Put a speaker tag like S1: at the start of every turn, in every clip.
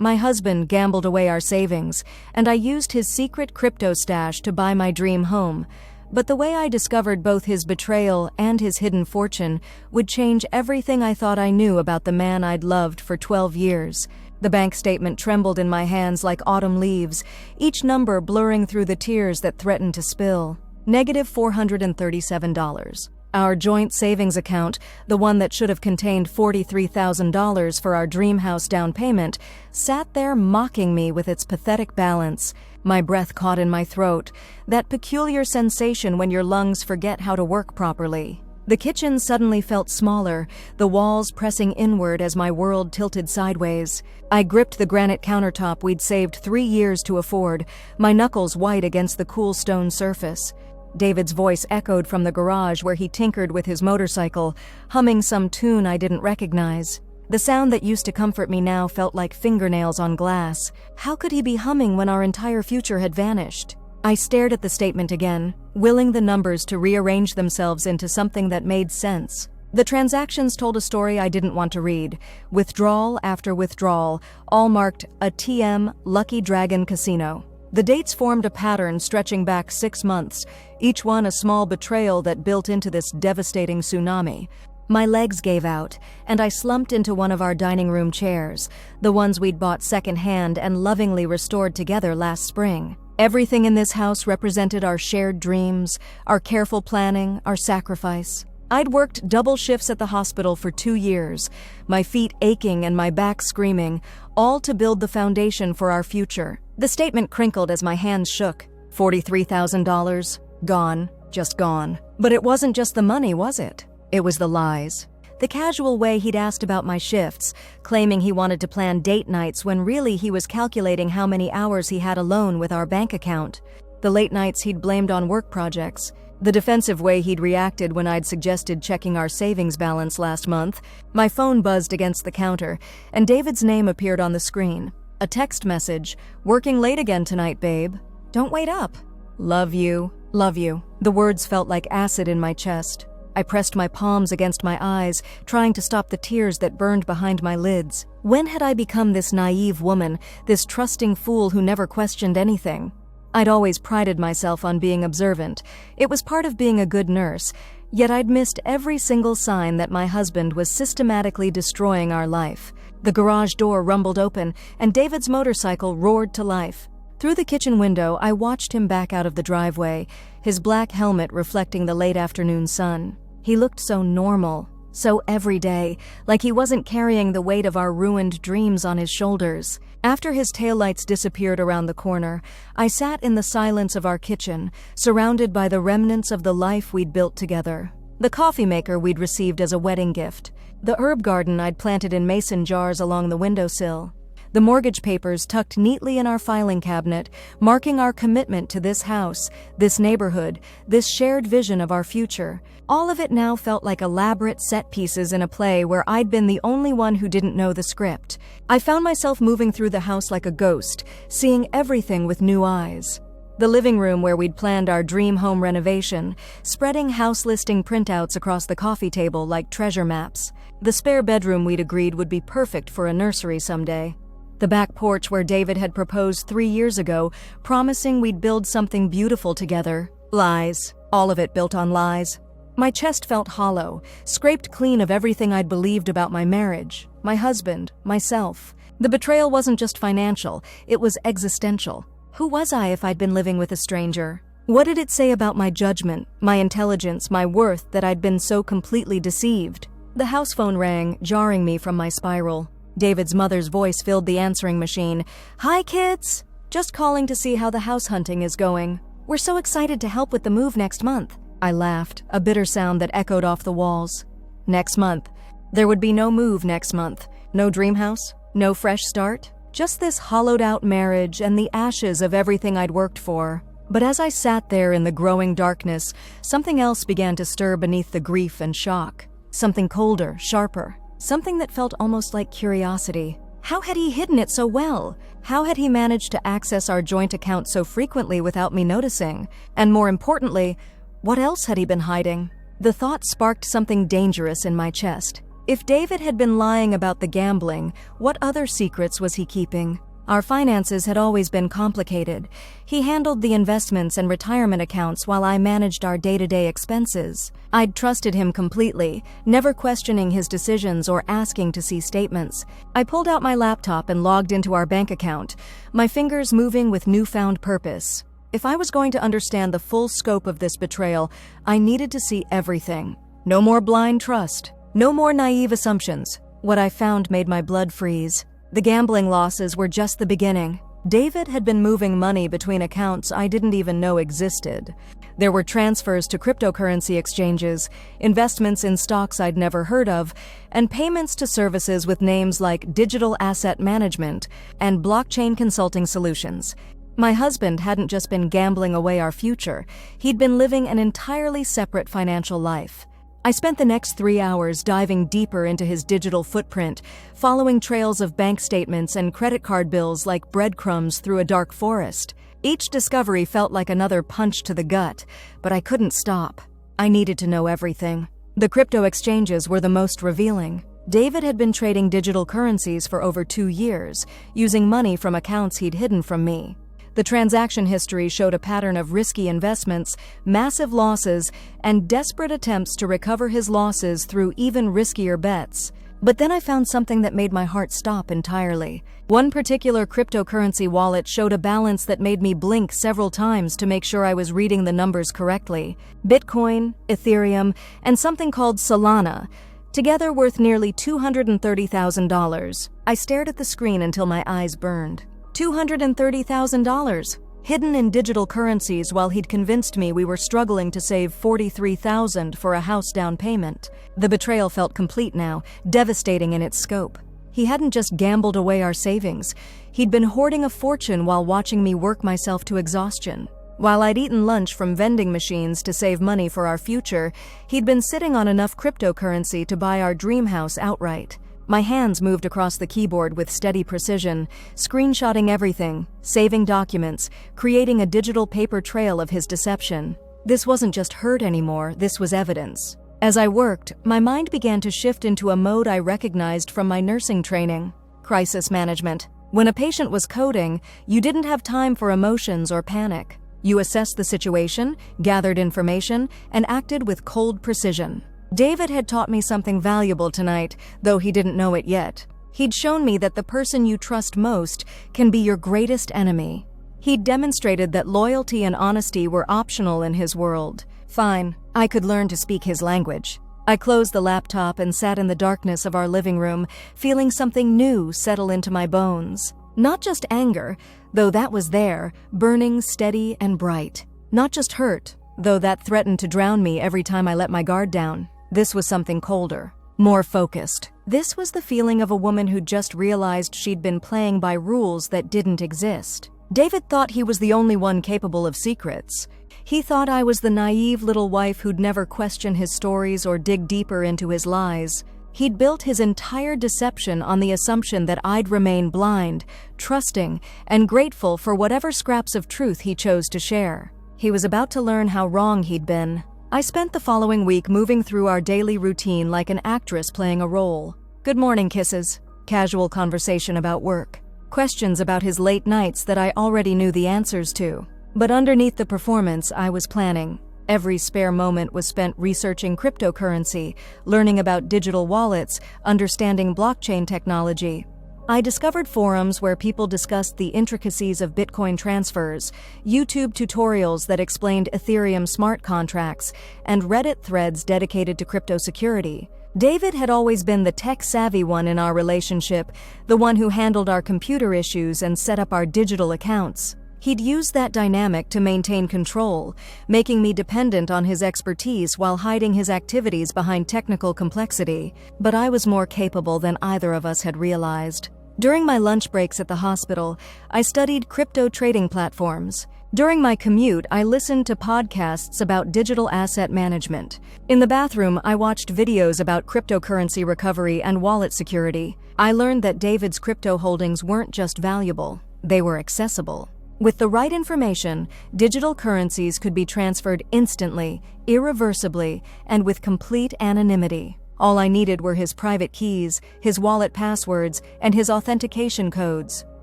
S1: My husband gambled away our savings, and I used his secret crypto stash to buy my dream home. But the way I discovered both his betrayal and his hidden fortune would change everything I thought I knew about the man I'd loved for 12 years. The bank statement trembled in my hands like autumn leaves, each number blurring through the tears that threatened to spill. -$437. Our joint savings account, the one that should have contained $43,000 for our dream house down payment, sat there mocking me with its pathetic balance. My breath caught in my throat, that peculiar sensation when your lungs forget how to work properly. The kitchen suddenly felt smaller, the walls pressing inward as my world tilted sideways. I gripped the granite countertop we'd saved 3 years to afford, my knuckles white against the cool stone surface. David's voice echoed from the garage where he tinkered with his motorcycle, humming some tune I didn't recognize. The sound that used to comfort me now felt like fingernails on glass. How could he be humming when our entire future had vanished? I stared at the statement again, willing the numbers to rearrange themselves into something that made sense. The transactions told a story I didn't want to read. Withdrawal after withdrawal, all marked a TM Lucky Dragon Casino. The dates formed a pattern stretching back 6 months, each one a small betrayal that built into this devastating tsunami. My legs gave out, and I slumped into one of our dining room chairs, the ones we'd bought secondhand and lovingly restored together last spring. Everything in this house represented our shared dreams, our careful planning, our sacrifice. I'd worked double shifts at the hospital for 2 years, my feet aching and my back screaming, all to build the foundation for our future. The statement crinkled as my hands shook. $43,000. Gone. Just gone. But it wasn't just the money, was it? It was the lies. The casual way he'd asked about my shifts, claiming he wanted to plan date nights when really he was calculating how many hours he had alone with our bank account. The late nights he'd blamed on work projects. The defensive way he'd reacted when I'd suggested checking our savings balance last month. My phone buzzed against the counter, and David's name appeared on the screen. A text message. "Working late again tonight, babe. Don't wait up. Love you. Love you." The words felt like acid in my chest. I pressed my palms against my eyes, trying to stop the tears that burned behind my lids. When had I become this naive woman, this trusting fool who never questioned anything? I'd always prided myself on being observant. It was part of being a good nurse, yet I'd missed every single sign that my husband was systematically destroying our life. The garage door rumbled open, and David's motorcycle roared to life. Through the kitchen window, I watched him back out of the driveway, his black helmet reflecting the late afternoon sun. He looked so normal, so everyday, like he wasn't carrying the weight of our ruined dreams on his shoulders. After his taillights disappeared around the corner, I sat in the silence of our kitchen, surrounded by the remnants of the life we'd built together. The coffee maker we'd received as a wedding gift. The herb garden I'd planted in mason jars along the windowsill. The mortgage papers tucked neatly in our filing cabinet, marking our commitment to this house, this neighborhood, this shared vision of our future. All of it now felt like elaborate set pieces in a play where I'd been the only one who didn't know the script. I found myself moving through the house like a ghost, seeing everything with new eyes. The living room where we'd planned our dream home renovation, spreading house listing printouts across the coffee table like treasure maps. The spare bedroom we'd agreed would be perfect for a nursery someday. The back porch where David had proposed 3 years ago, promising we'd build something beautiful together. Lies. All of it built on lies. My chest felt hollow, scraped clean of everything I'd believed about my marriage, my husband, myself. The betrayal wasn't just financial, it was existential. Who was I if I'd been living with a stranger? What did it say about my judgment, my intelligence, my worth that I'd been so completely deceived? The house phone rang, jarring me from my spiral. David's mother's voice filled the answering machine. "Hi, kids! Just calling to see how the house hunting is going. We're so excited to help with the move next month." I laughed, a bitter sound that echoed off the walls. Next month. There would be no move next month. No dream house, no fresh start. Just this hollowed-out marriage and the ashes of everything I'd worked for. But as I sat there in the growing darkness, something else began to stir beneath the grief and shock. Something colder, sharper. Something that felt almost like curiosity. How had he hidden it so well? How had he managed to access our joint account so frequently without me noticing? And more importantly, what else had he been hiding? The thought sparked something dangerous in my chest. If David had been lying about the gambling, what other secrets was he keeping? Our finances had always been complicated. He handled the investments and retirement accounts while I managed our day-to-day expenses. I'd trusted him completely, never questioning his decisions or asking to see statements. I pulled out my laptop and logged into our bank account, my fingers moving with newfound purpose. If I was going to understand the full scope of this betrayal, I needed to see everything. No more blind trust. No more naive assumptions. What I found made my blood freeze. The gambling losses were just the beginning. David had been moving money between accounts I didn't even know existed. There were transfers to cryptocurrency exchanges, investments in stocks I'd never heard of, and payments to services with names like Digital Asset Management and Blockchain Consulting Solutions. My husband hadn't just been gambling away our future, he'd been living an entirely separate financial life. I spent the next 3 hours diving deeper into his digital footprint, following trails of bank statements and credit card bills like breadcrumbs through a dark forest. Each discovery felt like another punch to the gut, but I couldn't stop. I needed to know everything. The crypto exchanges were the most revealing. David had been trading digital currencies for over 2 years, using money from accounts he'd hidden from me. The transaction history showed a pattern of risky investments, massive losses, and desperate attempts to recover his losses through even riskier bets. But then I found something that made my heart stop entirely. One particular cryptocurrency wallet showed a balance that made me blink several times to make sure I was reading the numbers correctly. Bitcoin, Ethereum, and something called Solana, together worth nearly $230,000. I stared at the screen until my eyes burned. $230,000, hidden in digital currencies while he'd convinced me we were struggling to save $43,000 for a house down payment. The betrayal felt complete now, devastating in its scope. He hadn't just gambled away our savings. He'd been hoarding a fortune while watching me work myself to exhaustion. While I'd eaten lunch from vending machines to save money for our future, he'd been sitting on enough cryptocurrency to buy our dream house outright. My hands moved across the keyboard with steady precision, screenshotting everything, saving documents, creating a digital paper trail of his deception. This wasn't just hurt anymore, this was evidence. As I worked, my mind began to shift into a mode I recognized from my nursing training: crisis management. When a patient was coding, you didn't have time for emotions or panic. You assessed the situation, gathered information, and acted with cold precision. David had taught me something valuable tonight, though he didn't know it yet. He'd shown me that the person you trust most can be your greatest enemy. He'd demonstrated that loyalty and honesty were optional in his world. Fine, I could learn to speak his language. I closed the laptop and sat in the darkness of our living room, feeling something new settle into my bones. Not just anger, though that was there, burning, steady, and bright. Not just hurt, though that threatened to drown me every time I let my guard down. This was something colder, more focused. This was the feeling of a woman who'd just realized she'd been playing by rules that didn't exist. David thought he was the only one capable of secrets. He thought I was the naive little wife who'd never question his stories or dig deeper into his lies. He'd built his entire deception on the assumption that I'd remain blind, trusting, and grateful for whatever scraps of truth he chose to share. He was about to learn how wrong he'd been. I spent the following week moving through our daily routine like an actress playing a role. Good morning kisses, casual conversation about work, questions about his late nights that I already knew the answers to. But underneath the performance, I was planning. Every spare moment was spent researching cryptocurrency, learning about digital wallets, understanding blockchain technology. I discovered forums where people discussed the intricacies of Bitcoin transfers, YouTube tutorials that explained Ethereum smart contracts, and Reddit threads dedicated to crypto security. David had always been the tech-savvy one in our relationship, the one who handled our computer issues and set up our digital accounts. He'd used that dynamic to maintain control, making me dependent on his expertise while hiding his activities behind technical complexity. But I was more capable than either of us had realized. During my lunch breaks at the hospital, I studied crypto trading platforms. During my commute, I listened to podcasts about digital asset management. In the bathroom, I watched videos about cryptocurrency recovery and wallet security. I learned that David's crypto holdings weren't just valuable, they were accessible. With the right information, digital currencies could be transferred instantly, irreversibly, and with complete anonymity. All I needed were his private keys, his wallet passwords, and his authentication codes.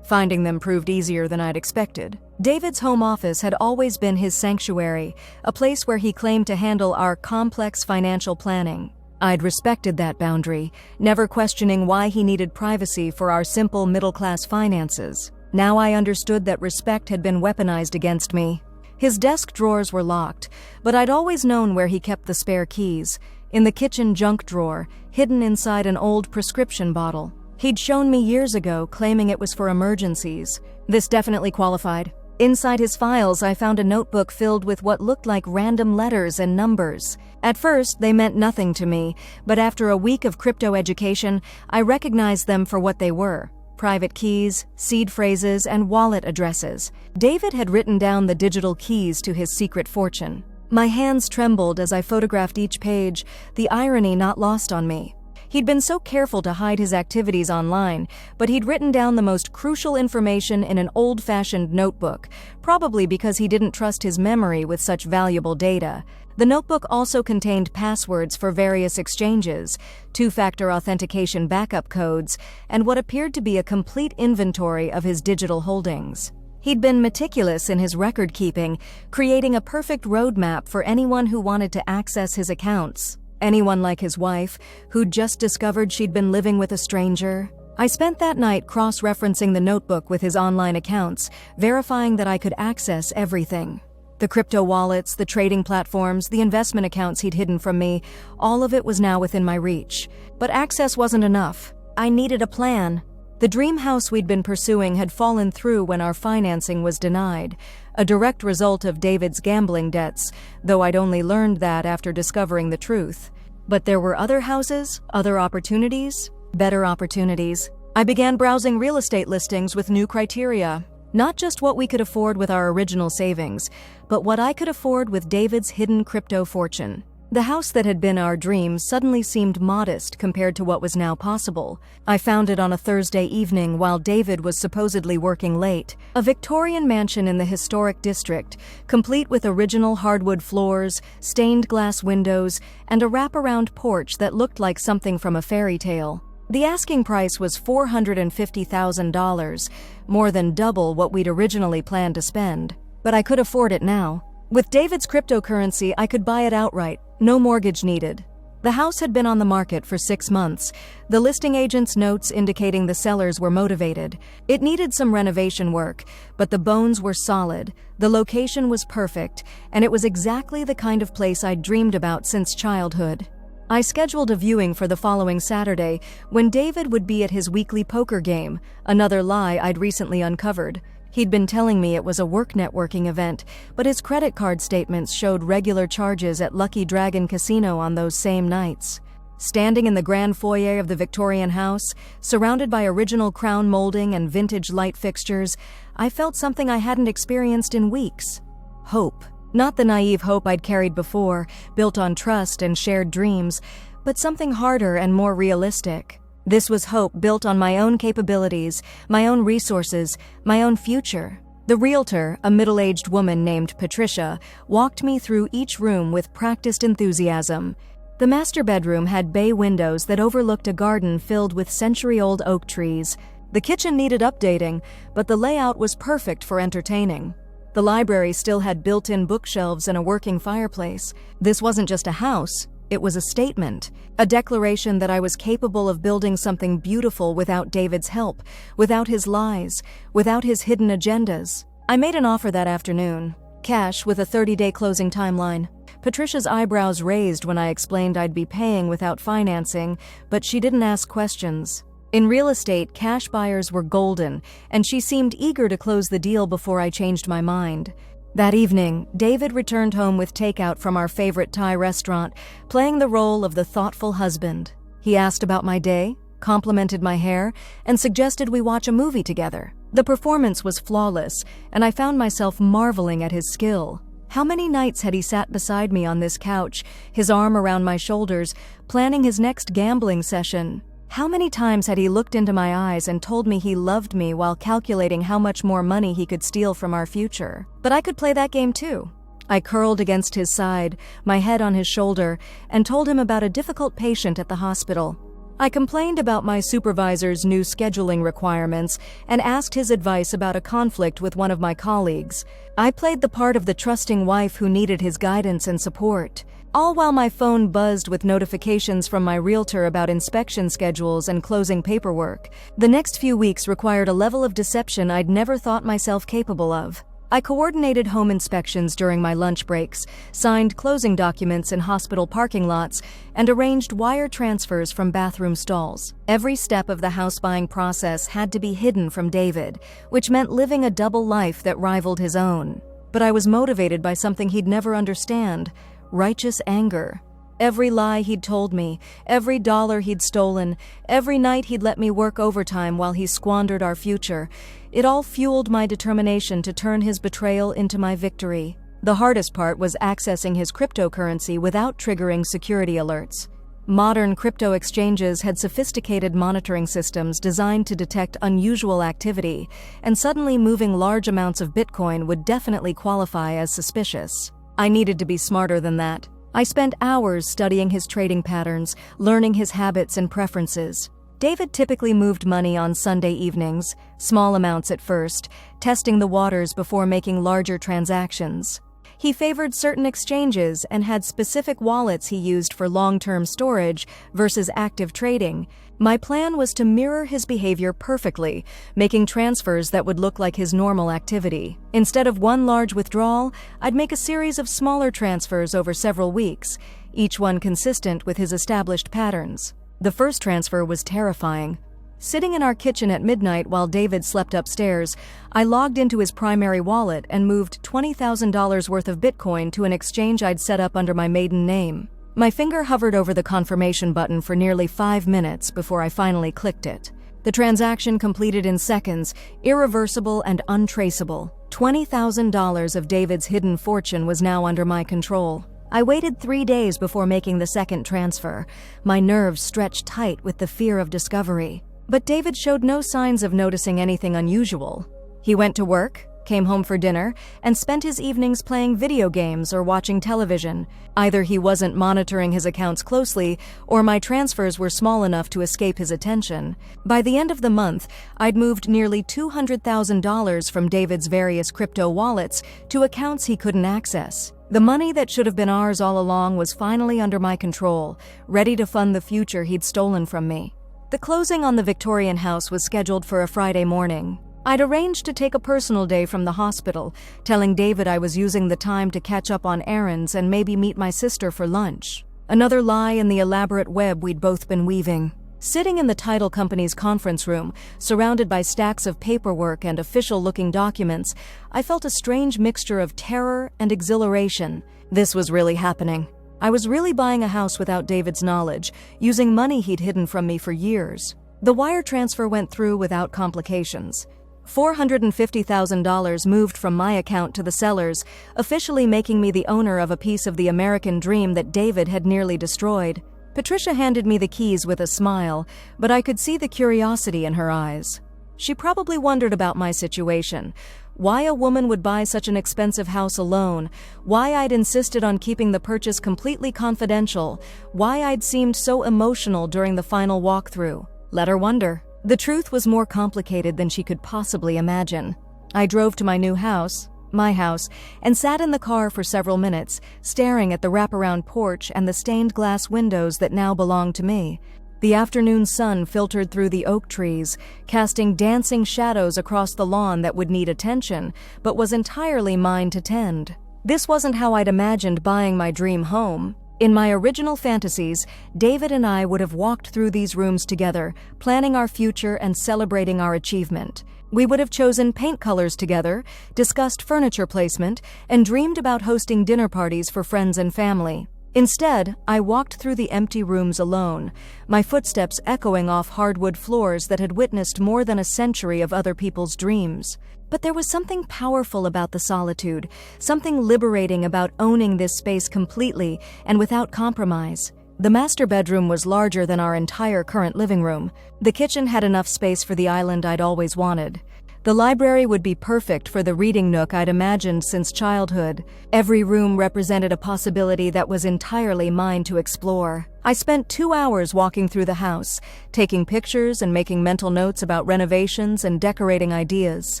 S1: Finding them proved easier than I'd expected. David's home office had always been his sanctuary, a place where he claimed to handle our complex financial planning. I'd respected that boundary, never questioning why he needed privacy for our simple middle-class finances. Now I understood that respect had been weaponized against me. His desk drawers were locked, but I'd always known where he kept the spare keys, in the kitchen junk drawer, hidden inside an old prescription bottle. He'd shown me years ago, claiming it was for emergencies. This definitely qualified. Inside his files, I found a notebook filled with what looked like random letters and numbers. At first, they meant nothing to me, but after a week of crypto education, I recognized them for what they were: private keys, seed phrases, and wallet addresses. David had written down the digital keys to his secret fortune. My hands trembled as I photographed each page, the irony not lost on me. He'd been so careful to hide his activities online, but he'd written down the most crucial information in an old-fashioned notebook, probably because he didn't trust his memory with such valuable data. The notebook also contained passwords for various exchanges, two-factor authentication backup codes, and what appeared to be a complete inventory of his digital holdings. He'd been meticulous in his record-keeping, creating a perfect roadmap for anyone who wanted to access his accounts. Anyone like his wife, who'd just discovered she'd been living with a stranger. I spent that night cross-referencing the notebook with his online accounts, verifying that I could access everything. The crypto wallets, the trading platforms, the investment accounts he'd hidden from me, all of it was now within my reach. But access wasn't enough. I needed a plan. The dream house we'd been pursuing had fallen through when our financing was denied, a direct result of David's gambling debts, though I'd only learned that after discovering the truth. But there were other houses, other opportunities, better opportunities. I began browsing real estate listings with new criteria. Not just what we could afford with our original savings, but what I could afford with David's hidden crypto fortune. The house that had been our dream suddenly seemed modest compared to what was now possible. I found it on a Thursday evening while David was supposedly working late. A Victorian mansion in the historic district, complete with original hardwood floors, stained glass windows, and a wraparound porch that looked like something from a fairy tale. The asking price was $450,000, more than double what we'd originally planned to spend. But I could afford it now. With David's cryptocurrency, I could buy it outright, no mortgage needed. The house had been on the market for 6 months, the listing agent's notes indicating the sellers were motivated. It needed some renovation work, but the bones were solid, the location was perfect, and it was exactly the kind of place I'd dreamed about since childhood. I scheduled a viewing for the following Saturday, when David would be at his weekly poker game, another lie I'd recently uncovered. He'd been telling me it was a work networking event, but his credit card statements showed regular charges at Lucky Dragon Casino on those same nights. Standing in the grand foyer of the Victorian house, surrounded by original crown molding and vintage light fixtures, I felt something I hadn't experienced in weeks. Hope. Not the naive hope I'd carried before, built on trust and shared dreams, but something harder and more realistic. This was hope built on my own capabilities, my own resources, my own future. The realtor, a middle-aged woman named Patricia, walked me through each room with practiced enthusiasm. The master bedroom had bay windows that overlooked a garden filled with century-old oak trees. The kitchen needed updating, but the layout was perfect for entertaining. The library still had built-in bookshelves and a working fireplace. This wasn't just a house. It was a statement, a declaration that I was capable of building something beautiful without David's help, without his lies, without his hidden agendas. I made an offer that afternoon, cash with a 30-day closing timeline. Patricia's eyebrows raised when I explained I'd be paying without financing, but she didn't ask questions. In real estate, cash buyers were golden, and she seemed eager to close the deal before I changed my mind. That evening, David returned home with takeout from our favorite Thai restaurant, playing the role of the thoughtful husband. He asked about my day, complimented my hair, and suggested we watch a movie together. The performance was flawless, and I found myself marveling at his skill. How many nights had he sat beside me on this couch, his arm around my shoulders, planning his next gambling session? How many times had he looked into my eyes and told me he loved me while calculating how much more money he could steal from our future? But I could play that game too. I curled against his side, my head on his shoulder, and told him about a difficult patient at the hospital. I complained about my supervisor's new scheduling requirements and asked his advice about a conflict with one of my colleagues. I played the part of the trusting wife who needed his guidance and support, all while my phone buzzed with notifications from my realtor about inspection schedules and closing paperwork. The next few weeks required a level of deception I'd never thought myself capable of. I coordinated home inspections during my lunch breaks, signed closing documents in hospital parking lots, and arranged wire transfers from bathroom stalls. Every step of the house buying process had to be hidden from David, which meant living a double life that rivaled his own. But I was motivated by something he'd never understand: righteous anger. Every lie he'd told me, every dollar he'd stolen, every night he'd let me work overtime while he squandered our future, it all fueled my determination to turn his betrayal into my victory. The hardest part was accessing his cryptocurrency without triggering security alerts. Modern crypto exchanges had sophisticated monitoring systems designed to detect unusual activity, and suddenly moving large amounts of Bitcoin would definitely qualify as suspicious. I needed to be smarter than that. I spent hours studying his trading patterns, learning his habits and preferences. David typically moved money on Sunday evenings, small amounts at first, testing the waters before making larger transactions. He favored certain exchanges and had specific wallets he used for long-term storage versus active trading. My plan was to mirror his behavior perfectly, making transfers that would look like his normal activity. Instead of one large withdrawal, I'd make a series of smaller transfers over several weeks, each one consistent with his established patterns. The first transfer was terrifying. Sitting in our kitchen at midnight while David slept upstairs, I logged into his primary wallet and moved $20,000 worth of Bitcoin to an exchange I'd set up under my maiden name. My finger hovered over the confirmation button for nearly 5 minutes before I finally clicked it. The transaction completed in seconds, irreversible and untraceable. $20,000 of David's hidden fortune was now under my control. I waited 3 days before making the second transfer, my nerves stretched tight with the fear of discovery. But David showed no signs of noticing anything unusual. He went to work, came home for dinner, and spent his evenings playing video games or watching television. Either he wasn't monitoring his accounts closely, or my transfers were small enough to escape his attention. By the end of the month, I'd moved nearly $200,000 from David's various crypto wallets to accounts he couldn't access. The money that should have been ours all along was finally under my control, ready to fund the future he'd stolen from me. The closing on the Victorian house was scheduled for a Friday morning. I'd arranged to take a personal day from the hospital, telling David I was using the time to catch up on errands and maybe meet my sister for lunch. Another lie in the elaborate web we'd both been weaving. Sitting in the title company's conference room, surrounded by stacks of paperwork and official-looking documents, I felt a strange mixture of terror and exhilaration. This was really happening. I was really buying a house without David's knowledge, using money he'd hidden from me for years. The wire transfer went through without complications. $450,000 moved from my account to the seller's, officially making me the owner of a piece of the American dream that David had nearly destroyed. Patricia handed me the keys with a smile, but I could see the curiosity in her eyes. She probably wondered about my situation, why a woman would buy such an expensive house alone, why I'd insisted on keeping the purchase completely confidential, why I'd seemed so emotional during the final walkthrough. Let her wonder. The truth was more complicated than she could possibly imagine. I drove to my new house, my house, and sat in the car for several minutes, staring at the wraparound porch and the stained glass windows that now belonged to me. The afternoon sun filtered through the oak trees, casting dancing shadows across the lawn that would need attention, but was entirely mine to tend. This wasn't how I'd imagined buying my dream home. In my original fantasies, David and I would have walked through these rooms together, planning our future and celebrating our achievement. We would have chosen paint colors together, discussed furniture placement, and dreamed about hosting dinner parties for friends and family. Instead, I walked through the empty rooms alone, my footsteps echoing off hardwood floors that had witnessed more than a century of other people's dreams. But there was something powerful about the solitude, something liberating about owning this space completely and without compromise. The master bedroom was larger than our entire current living room. The kitchen had enough space for the island I'd always wanted. The library would be perfect for the reading nook I'd imagined since childhood. Every room represented a possibility that was entirely mine to explore. I spent 2 hours walking through the house, taking pictures and making mental notes about renovations and decorating ideas.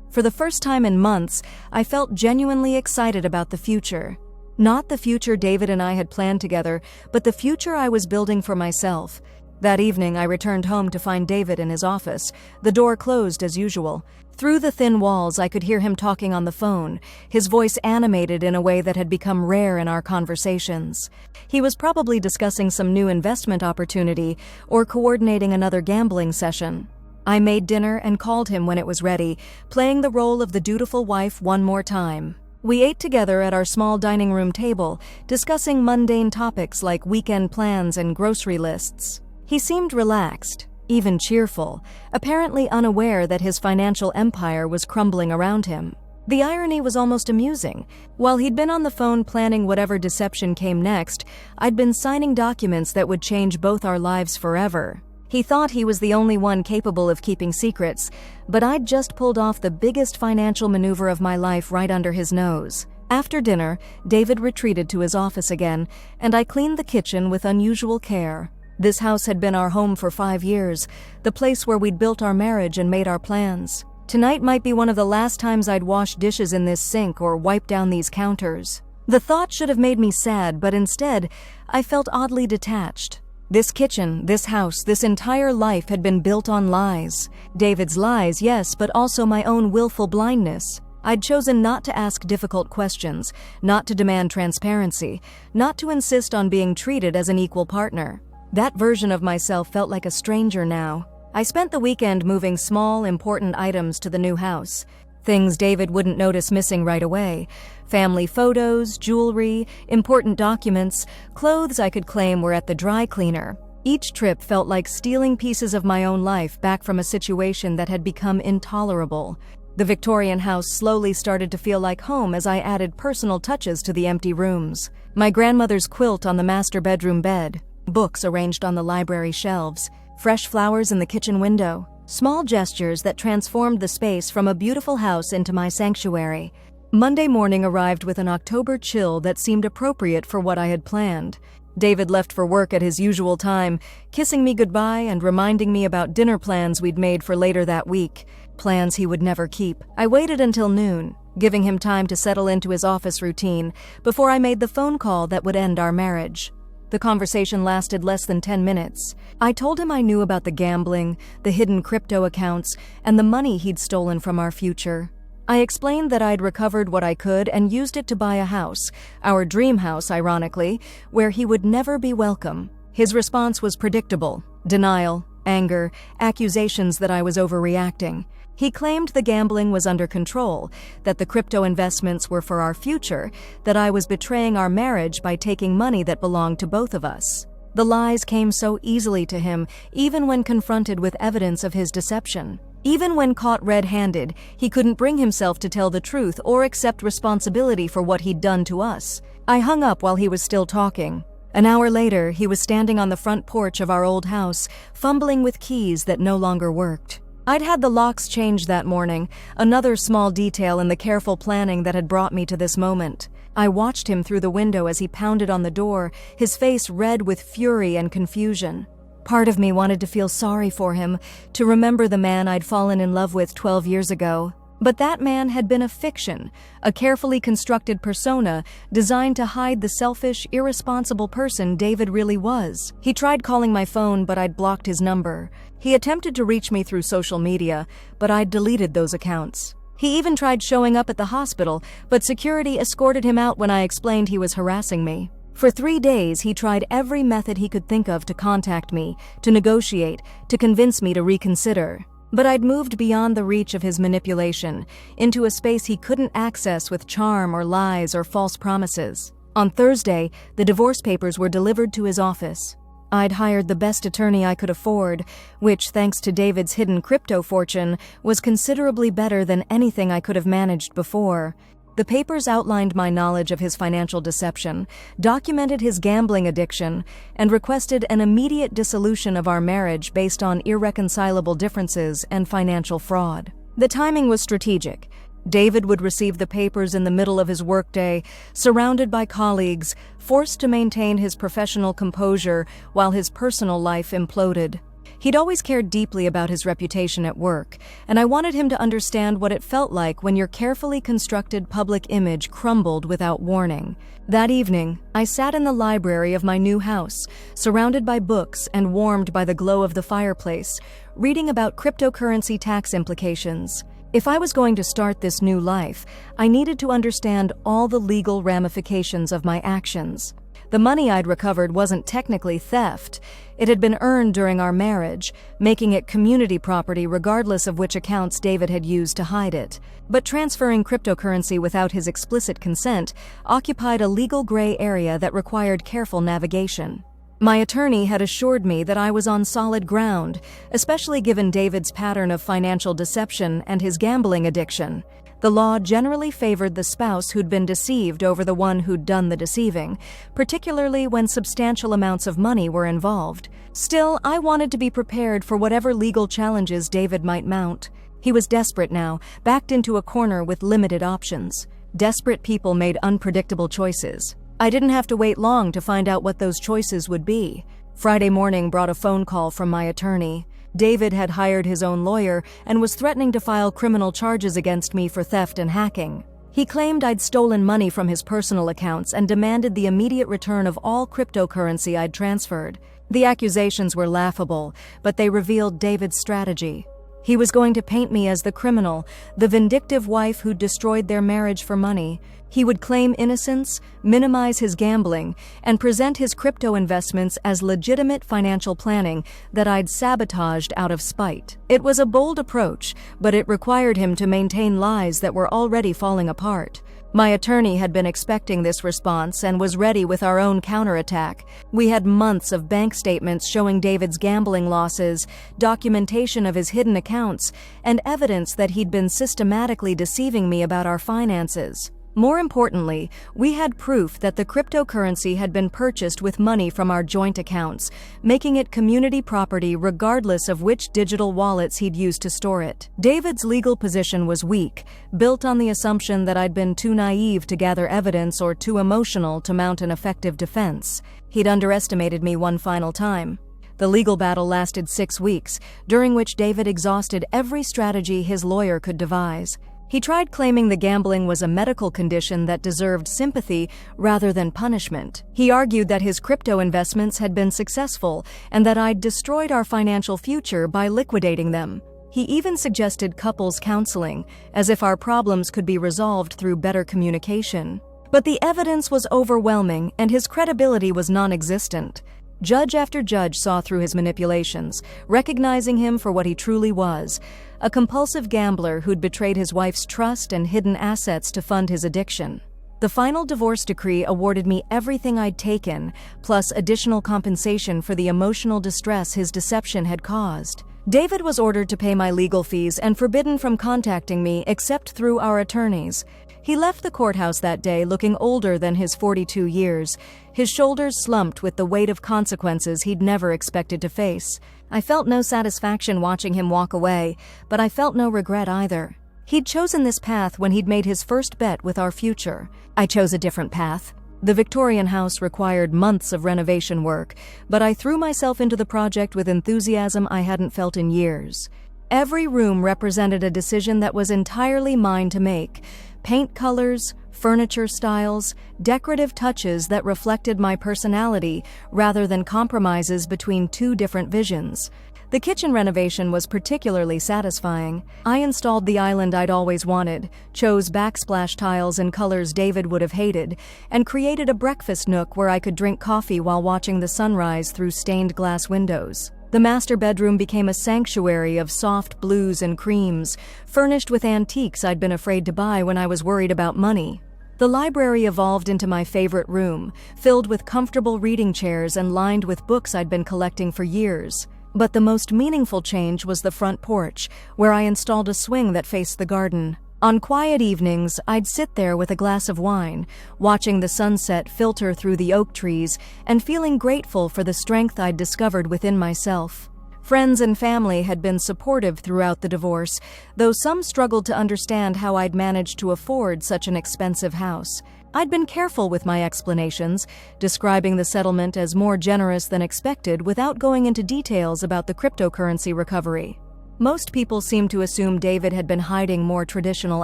S1: For the first time in months, I felt genuinely excited about the future. Not the future David and I had planned together, but the future I was building for myself. That evening, I returned home to find David in his office, the door closed as usual. Through the thin walls, I could hear him talking on the phone, his voice animated in a way that had become rare in our conversations. He was probably discussing some new investment opportunity or coordinating another gambling session. I made dinner and called him when it was ready, playing the role of the dutiful wife one more time. We ate together at our small dining room table, discussing mundane topics like weekend plans and grocery lists. He seemed relaxed, even cheerful, apparently unaware that his financial empire was crumbling around him. The irony was almost amusing. While he'd been on the phone planning whatever deception came next, I'd been signing documents that would change both our lives forever. He thought he was the only one capable of keeping secrets, but I'd just pulled off the biggest financial maneuver of my life right under his nose. After dinner, David retreated to his office again, and I cleaned the kitchen with unusual care. This house had been our home for 5 years, the place where we'd built our marriage and made our plans. Tonight might be one of the last times I'd wash dishes in this sink or wipe down these counters. The thought should have made me sad, but instead, I felt oddly detached. This kitchen, this house, this entire life had been built on lies. David's lies, yes, but also my own willful blindness. I'd chosen not to ask difficult questions, not to demand transparency, not to insist on being treated as an equal partner. That version of myself felt like a stranger now. I spent the weekend moving small, important items to the new house. Things David wouldn't notice missing right away. Family photos, jewelry, important documents, clothes I could claim were at the dry cleaner. Each trip felt like stealing pieces of my own life back from a situation that had become intolerable. The Victorian house slowly started to feel like home as I added personal touches to the empty rooms. My grandmother's quilt on the master bedroom bed, books arranged on the library shelves, fresh flowers in the kitchen window, small gestures that transformed the space from a beautiful house into my sanctuary. Monday morning arrived with an October chill that seemed appropriate for what I had planned. David left for work at his usual time, kissing me goodbye and reminding me about dinner plans we'd made for later that week, plans he would never keep. I waited until noon, giving him time to settle into his office routine before I made the phone call that would end our marriage. The conversation lasted less than 10 minutes. I told him I knew about the gambling, the hidden crypto accounts, and the money he'd stolen from our future. I explained that I'd recovered what I could and used it to buy a house, our dream house, ironically, where he would never be welcome. His response was predictable: denial, anger, accusations that I was overreacting. He claimed the gambling was under control, that the crypto investments were for our future, that I was betraying our marriage by taking money that belonged to both of us. The lies came so easily to him, even when confronted with evidence of his deception. Even when caught red-handed, he couldn't bring himself to tell the truth or accept responsibility for what he'd done to us. I hung up while he was still talking. An hour later, he was standing on the front porch of our old house, fumbling with keys that no longer worked. I'd had the locks changed that morning, another small detail in the careful planning that had brought me to this moment. I watched him through the window as he pounded on the door, his face red with fury and confusion. Part of me wanted to feel sorry for him, to remember the man I'd fallen in love with 12 years ago. But that man had been a fiction, a carefully constructed persona designed to hide the selfish, irresponsible person David really was. He tried calling my phone, but I'd blocked his number. He attempted to reach me through social media, but I'd deleted those accounts. He even tried showing up at the hospital, but security escorted him out when I explained he was harassing me. For 3 days, he tried every method he could think of to contact me, to negotiate, to convince me to reconsider. But I'd moved beyond the reach of his manipulation, into a space he couldn't access with charm or lies or false promises. On Thursday, the divorce papers were delivered to his office. I'd hired the best attorney I could afford, which, thanks to David's hidden crypto fortune, was considerably better than anything I could have managed before. The papers outlined my knowledge of his financial deception, documented his gambling addiction, and requested an immediate dissolution of our marriage based on irreconcilable differences and financial fraud. The timing was strategic. David would receive the papers in the middle of his workday, surrounded by colleagues, forced to maintain his professional composure while his personal life imploded. He'd always cared deeply about his reputation at work, and I wanted him to understand what it felt like when your carefully constructed public image crumbled without warning. That evening, I sat in the library of my new house, surrounded by books and warmed by the glow of the fireplace, reading about cryptocurrency tax implications. If I was going to start this new life, I needed to understand all the legal ramifications of my actions. The money I'd recovered wasn't technically theft. It had been earned during our marriage, making it community property regardless of which accounts David had used to hide it. But transferring cryptocurrency without his explicit consent occupied a legal gray area that required careful navigation. My attorney had assured me that I was on solid ground, especially given David's pattern of financial deception and his gambling addiction. The law generally favored the spouse who'd been deceived over the one who'd done the deceiving, particularly when substantial amounts of money were involved. Still, I wanted to be prepared for whatever legal challenges David might mount. He was desperate now, backed into a corner with limited options. Desperate people made unpredictable choices. I didn't have to wait long to find out what those choices would be. Friday morning brought a phone call from my attorney. David had hired his own lawyer and was threatening to file criminal charges against me for theft and hacking. He claimed I'd stolen money from his personal accounts and demanded the immediate return of all cryptocurrency I'd transferred. The accusations were laughable, but they revealed David's strategy. He was going to paint me as the criminal, the vindictive wife who'd destroyed their marriage for money. He would claim innocence, minimize his gambling, and present his crypto investments as legitimate financial planning that I'd sabotaged out of spite. It was a bold approach, but it required him to maintain lies that were already falling apart. My attorney had been expecting this response and was ready with our own counterattack. We had months of bank statements showing David's gambling losses, documentation of his hidden accounts, and evidence that he'd been systematically deceiving me about our finances. More importantly, we had proof that the cryptocurrency had been purchased with money from our joint accounts, making it community property regardless of which digital wallets he'd used to store it. David's legal position was weak, built on the assumption that I'd been too naive to gather evidence or too emotional to mount an effective defense. He'd underestimated me one final time. The legal battle lasted 6 weeks, during which David exhausted every strategy his lawyer could devise. He tried claiming the gambling was a medical condition that deserved sympathy rather than punishment. He argued that his crypto investments had been successful and that I'd destroyed our financial future by liquidating them. He even suggested couples counseling, as if our problems could be resolved through better communication. But the evidence was overwhelming and his credibility was non-existent. Judge after judge saw through his manipulations, recognizing him for what he truly was, a compulsive gambler who'd betrayed his wife's trust and hidden assets to fund his addiction. The final divorce decree awarded me everything I'd taken, plus additional compensation for the emotional distress his deception had caused. David was ordered to pay my legal fees and forbidden from contacting me except through our attorneys. He left the courthouse that day looking older than his 42 years, his shoulders slumped with the weight of consequences he'd never expected to face. I felt no satisfaction watching him walk away, but I felt no regret either. He'd chosen this path when he'd made his first bet with our future. I chose a different path. The Victorian house required months of renovation work, but I threw myself into the project with enthusiasm I hadn't felt in years. Every room represented a decision that was entirely mine to make. Paint colors, furniture styles, decorative touches that reflected my personality rather than compromises between two different visions. The kitchen renovation was particularly satisfying. I installed the island I'd always wanted, chose backsplash tiles in colors David would have hated, and created a breakfast nook where I could drink coffee while watching the sunrise through stained glass windows. The master bedroom became a sanctuary of soft blues and creams, furnished with antiques I'd been afraid to buy when I was worried about money. The library evolved into my favorite room, filled with comfortable reading chairs and lined with books I'd been collecting for years. But the most meaningful change was the front porch, where I installed a swing that faced the garden. On quiet evenings, I'd sit there with a glass of wine, watching the sunset filter through the oak trees and feeling grateful for the strength I'd discovered within myself. Friends and family had been supportive throughout the divorce, though some struggled to understand how I'd managed to afford such an expensive house. I'd been careful with my explanations, describing the settlement as more generous than expected without going into details about the cryptocurrency recovery. Most people seemed to assume David had been hiding more traditional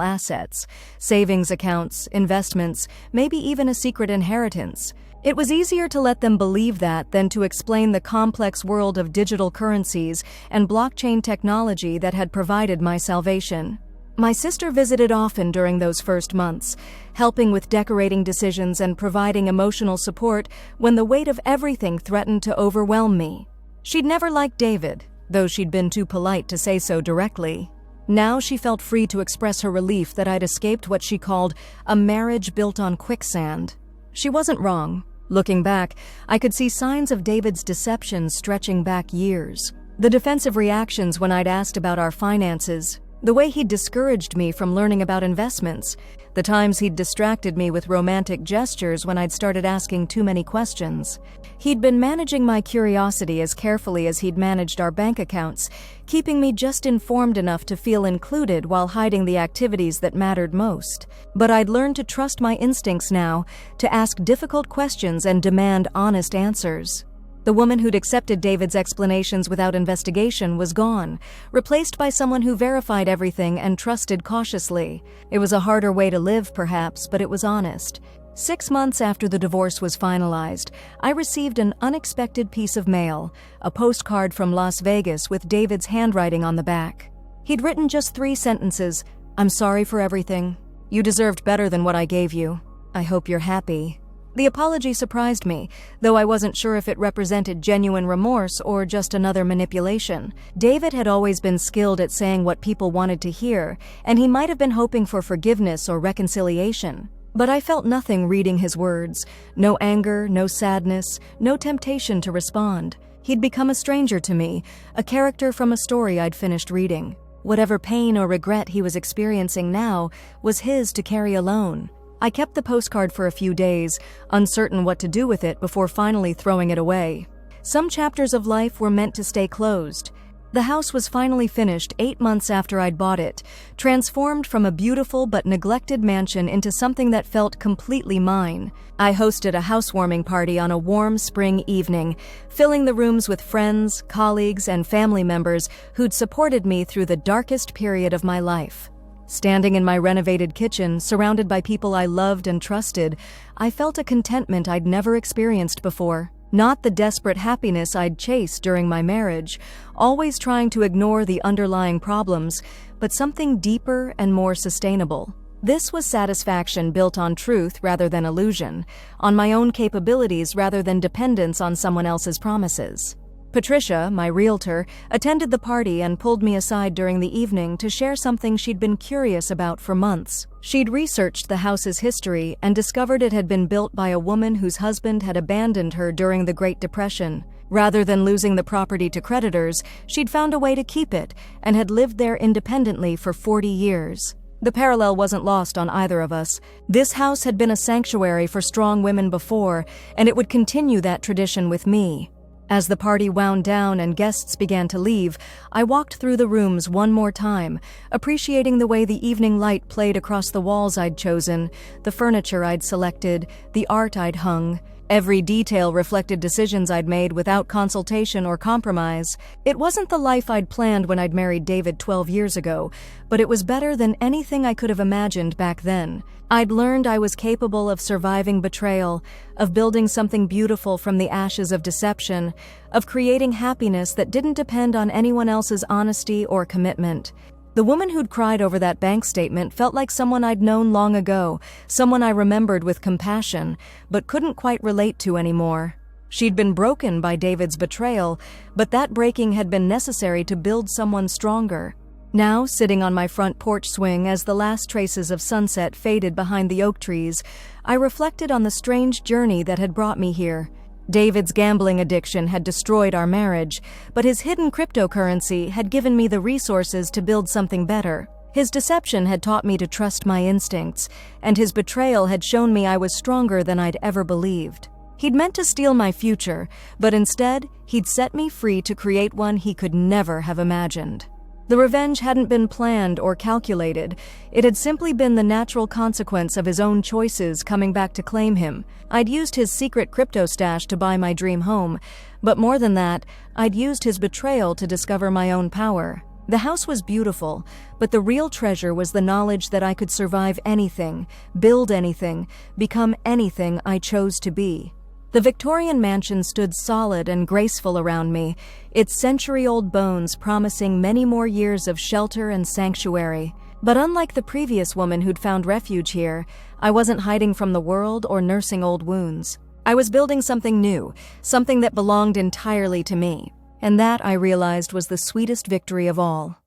S1: assets, savings accounts, investments, maybe even a secret inheritance. It was easier to let them believe that than to explain the complex world of digital currencies and blockchain technology that had provided my salvation. My sister visited often during those first months, helping with decorating decisions and providing emotional support when the weight of everything threatened to overwhelm me. She'd never liked David, though she'd been too polite to say so directly. Now she felt free to express her relief that I'd escaped what she called a marriage built on quicksand. She wasn't wrong. Looking back, I could see signs of David's deception stretching back years. The defensive reactions when I'd asked about our finances, the way he'd discouraged me from learning about investments, the times he'd distracted me with romantic gestures when I'd started asking too many questions. He'd been managing my curiosity as carefully as he'd managed our bank accounts, keeping me just informed enough to feel included while hiding the activities that mattered most. But I'd learned to trust my instincts now, to ask difficult questions and demand honest answers. The woman who'd accepted David's explanations without investigation was gone, replaced by someone who verified everything and trusted cautiously. It was a harder way to live, perhaps, but it was honest. 6 months after the divorce was finalized, I received an unexpected piece of mail, a postcard from Las Vegas with David's handwriting on the back. He'd written just 3 sentences. "I'm sorry for everything. You deserved better than what I gave you. I hope you're happy." The apology surprised me, though I wasn't sure if it represented genuine remorse or just another manipulation. David had always been skilled at saying what people wanted to hear, and he might have been hoping for forgiveness or reconciliation. But I felt nothing reading his words. No anger, no sadness, no temptation to respond. He'd become a stranger to me, a character from a story I'd finished reading. Whatever pain or regret he was experiencing now was his to carry alone. I kept the postcard for a few days, uncertain what to do with it before finally throwing it away. Some chapters of life were meant to stay closed. The house was finally finished 8 months after I'd bought it, transformed from a beautiful but neglected mansion into something that felt completely mine. I hosted a housewarming party on a warm spring evening, filling the rooms with friends, colleagues, and family members who'd supported me through the darkest period of my life. Standing in my renovated kitchen, surrounded by people I loved and trusted, I felt a contentment I'd never experienced before. Not the desperate happiness I'd chased during my marriage, always trying to ignore the underlying problems, but something deeper and more sustainable. This was satisfaction built on truth rather than illusion, on my own capabilities rather than dependence on someone else's promises. Patricia, my realtor, attended the party and pulled me aside during the evening to share something she'd been curious about for months. She'd researched the house's history and discovered it had been built by a woman whose husband had abandoned her during the Great Depression. Rather than losing the property to creditors, she'd found a way to keep it and had lived there independently for 40 years. The parallel wasn't lost on either of us. This house had been a sanctuary for strong women before, and it would continue that tradition with me. As the party wound down and guests began to leave, I walked through the rooms one more time, appreciating the way the evening light played across the walls I'd chosen, the furniture I'd selected, the art I'd hung. Every detail reflected decisions I'd made without consultation or compromise. It wasn't the life I'd planned when I'd married David 12 years ago, but it was better than anything I could have imagined back then. I'd learned I was capable of surviving betrayal, of building something beautiful from the ashes of deception, of creating happiness that didn't depend on anyone else's honesty or commitment. The woman who'd cried over that bank statement felt like someone I'd known long ago, someone I remembered with compassion, but couldn't quite relate to anymore. She'd been broken by David's betrayal, but that breaking had been necessary to build someone stronger. Now, sitting on my front porch swing as the last traces of sunset faded behind the oak trees, I reflected on the strange journey that had brought me here. David's gambling addiction had destroyed our marriage, but his hidden cryptocurrency had given me the resources to build something better. His deception had taught me to trust my instincts, and his betrayal had shown me I was stronger than I'd ever believed. He'd meant to steal my future, but instead, he'd set me free to create one he could never have imagined. The revenge hadn't been planned or calculated. It had simply been the natural consequence of his own choices coming back to claim him. I'd used his secret crypto stash to buy my dream home, but more than that, I'd used his betrayal to discover my own power. The house was beautiful, but the real treasure was the knowledge that I could survive anything, build anything, become anything I chose to be. The Victorian mansion stood solid and graceful around me, its century-old bones promising many more years of shelter and sanctuary. But unlike the previous woman who'd found refuge here, I wasn't hiding from the world or nursing old wounds. I was building something new, something that belonged entirely to me. And that, I realized, was the sweetest victory of all.